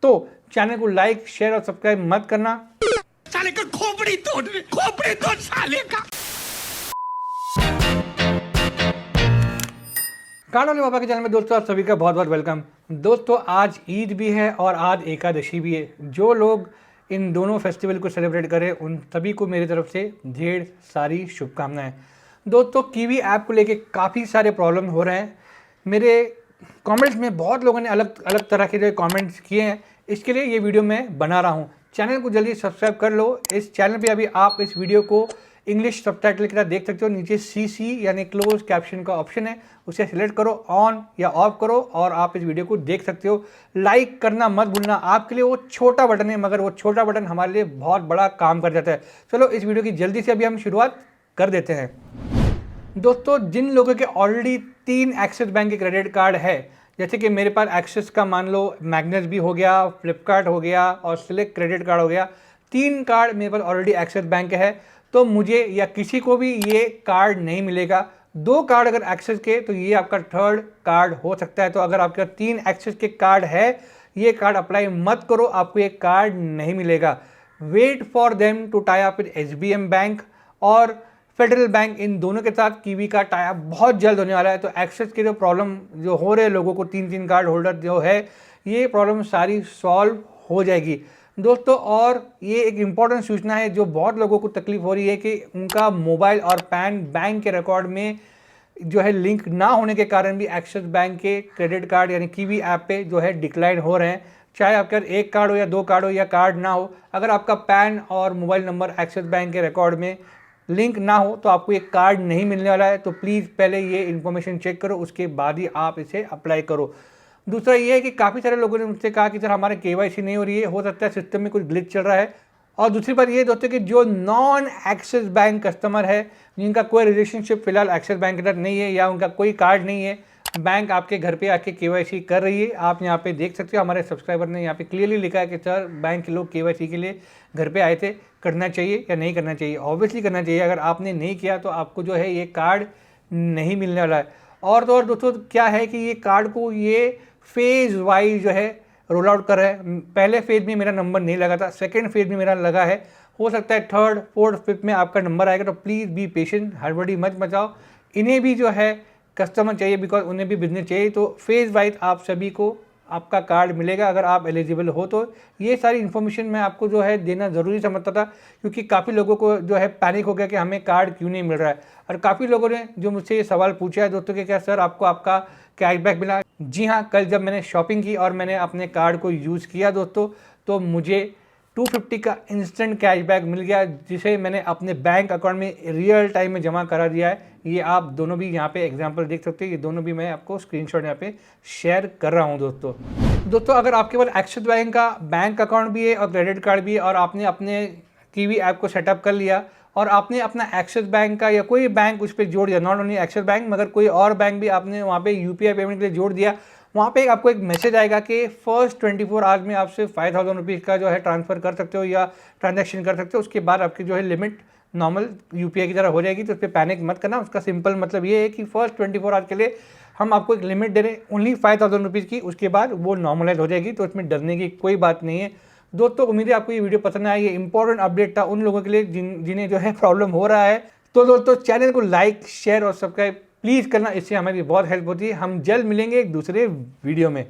तो चैनल को like share और सब्सक्राइब मत करना। साले का खोपड़ी तोड़ साले का। कानोली बाबा के चैनल में दोस्तों आप सभी का बहुत बहुत वेलकम। दोस्तों आज ईद भी है और आज एकादशी भी है। जो लोग इन दोनों फेस्टिवल को सेलिब्रेट करें उन सभी को मेरी तरफ से ढेर सारी शुभकामनाएं। दोस्तों कीवी ऐप को लेके काफ़ी सारे प्रॉब्लम हो रहे हैं। मेरे कमेंट्स में बहुत लोगों ने अलग अलग तरह के जो कमेंट्स किए हैं, इसके लिए ये वीडियो मैं बना रहा हूँ। चैनल को जल्दी सब्सक्राइब कर लो। इस चैनल पे अभी आप इस वीडियो को इंग्लिश सबटाइटल के साथ देख सकते हो। नीचे सीसी यानी क्लोज कैप्शन का ऑप्शन है, उसे सिलेक्ट करो, ऑन या ऑफ करो और आप इस वीडियो को देख सकते हो। लाइक करना मत भूलना। आपके लिए वो छोटा बटन है, मगर वो छोटा बटन हमारे लिए बहुत बड़ा काम कर जाता है। चलो इस वीडियो की जल्दी से अभी हम शुरुआत कर देते हैं। दोस्तों जिन लोगों के ऑलरेडी 3 एक्सिस बैंक के क्रेडिट कार्ड है, जैसे कि मेरे पास एक्सिस का मान लो मैग्नेस भी हो गया, फ्लिपकार्ट हो गया और सिलेक्ट क्रेडिट कार्ड हो गया, 3 कार्ड मेरे पास ऑलरेडी एक्सिस बैंक के है, तो मुझे या किसी को भी ये कार्ड नहीं मिलेगा। 2 कार्ड अगर एक्सिस के तो ये आपका 3rd कार्ड हो सकता है। तो अगर आपका 3 एक्सिस के कार्ड है, ये कार्ड अप्लाई मत करो, आपको ये कार्ड नहीं मिलेगा। Wait for them to tie up with SBM bank और फेडरल बैंक, इन दोनों के साथ कीवी का टाई अप बहुत जल्द होने वाला है। तो एक्सेस के जो प्रॉब्लम जो हो रहे हैं लोगों को, 3 कार्ड होल्डर जो है, ये प्रॉब्लम सारी सॉल्व हो जाएगी दोस्तों। और ये एक इम्पॉर्टेंट सूचना है जो बहुत लोगों को तकलीफ हो रही है कि उनका मोबाइल और पैन बैंक के रिकॉर्ड में जो है लिंक ना होने के कारण भी एक्सिस बैंक के क्रेडिट कार्ड यानी कीवी ऐप पे जो है डिक्लाइन हो रहे हैं। चाहे आपका 1 कार्ड हो या 2 कार्ड हो या कार्ड ना हो, अगर आपका पैन और मोबाइल नंबर एक्सिस बैंक के रिकॉर्ड में लिंक ना हो तो आपको एक कार्ड नहीं मिलने वाला है। तो प्लीज़ पहले ये इन्फॉर्मेशन चेक करो, उसके बाद ही आप इसे अप्लाई करो। दूसरा ये है कि काफ़ी सारे लोगों ने मुझसे कहा कि सर हमारे KYC नहीं हो रही है, हो सकता है सिस्टम में कुछ ग्लिच चल रहा है। और दूसरी बात ये दोस्तों कि जो नॉन एक्सिस बैंक कस्टमर है, जिनका कोई रिलेशनशिप फिलहाल एक्सिस बैंक के साथ नहीं है या उनका कोई कार्ड नहीं है, बैंक आपके घर पे आके KYC कर रही है। आप यहाँ पे देख सकते हो, हमारे सब्सक्राइबर ने यहाँ पे क्लियरली लिखा है कि सर बैंक के लोग KYC के लिए घर पे आए थे, करना चाहिए या नहीं करना चाहिए। ऑब्वियसली करना चाहिए। अगर आपने नहीं किया तो आपको जो है ये कार्ड नहीं मिलने वाला है। और तो और दोस्तों क्या है कि ये कार्ड को ये फेज़ वाइज जो है रोल आउट कर रहे हैं। पहले फेज़ में मेरा नंबर नहीं लगा था, सेकेंड फेज़ में मेरा लगा है, हो सकता है 3rd, 4th, 5th में आपका नंबर आएगा। तो प्लीज़ बी पेशेंट, हड़बड़ी मत मचाओ। इन्हें भी जो है कस्टमर चाहिए, बिकॉज उन्हें भी बिजनेस चाहिए। तो फेज़ वाइज आप सभी को आपका कार्ड मिलेगा अगर आप एलिजिबल हो तो। ये सारी इन्फॉर्मेशन मैं आपको जो है देना ज़रूरी समझता था, क्योंकि काफ़ी लोगों को जो है पैनिक हो गया कि हमें कार्ड क्यों नहीं मिल रहा है। और काफ़ी लोगों ने जो मुझसे ये सवाल पूछा है दोस्तों कि क्या सर आपको आपका कैशबैक मिला। जी हाँ, कल जब मैंने शॉपिंग की और मैंने अपने कार्ड को यूज़ किया दोस्तों, तो मुझे 250 का इंस्टेंट कैशबैक मिल गया, जिसे मैंने अपने बैंक अकाउंट में रियल टाइम में जमा करा दिया है। ये आप दोनों भी यहाँ पे एग्जांपल देख सकते हो। ये दोनों भी मैं आपको स्क्रीनशॉट यहाँ पे शेयर कर रहा हूँ दोस्तों अगर आपके पास एक्सिस बैंक का बैंक अकाउंट भी है और क्रेडिट कार्ड भी है और आपने अपने कीवी ऐप को सेटअप कर लिया और आपने अपना एक्सिस बैंक का या कोई बैंक उस पर जोड़ दिया, नॉट ओनली एक्सिस बैंक मगर कोई और बैंक भी आपने वहाँ पे UPI पेमेंट के लिए जोड़ दिया, वहाँ पे आपको एक मैसेज आएगा कि फर्स्ट 24 आवर्स में आप सिर्फ 5000 रुपीज़ का जो है ट्रांसफ़र कर सकते हो या ट्रांजैक्शन कर सकते हो। उसके बाद आपकी जो है लिमिट नॉर्मल UPI की तरह हो जाएगी। तो उस पर पैनिक मत करना। उसका सिंपल मतलब ये है कि फर्स्ट 24 आवर्स के लिए हम आपको एक लिमिट दे रहे हैं ओनली 5000 रुपीज़ की, उसके बाद वो नॉर्मलाइज हो जाएगी। तो इसमें डरने की कोई बात नहीं है दोस्तों। उम्मीद है आपको ये वीडियो पसंद आया। ये इंपॉर्टेंट अपडेट था उन लोगों के लिए जिन्हें जो है प्रॉब्लम हो रहा है। तो दोस्तों चैनल को लाइक शेयर और सब्सक्राइब प्लीज़ करना, इससे हमारी बहुत हेल्प होती है। हम जल्द मिलेंगे एक दूसरे वीडियो में।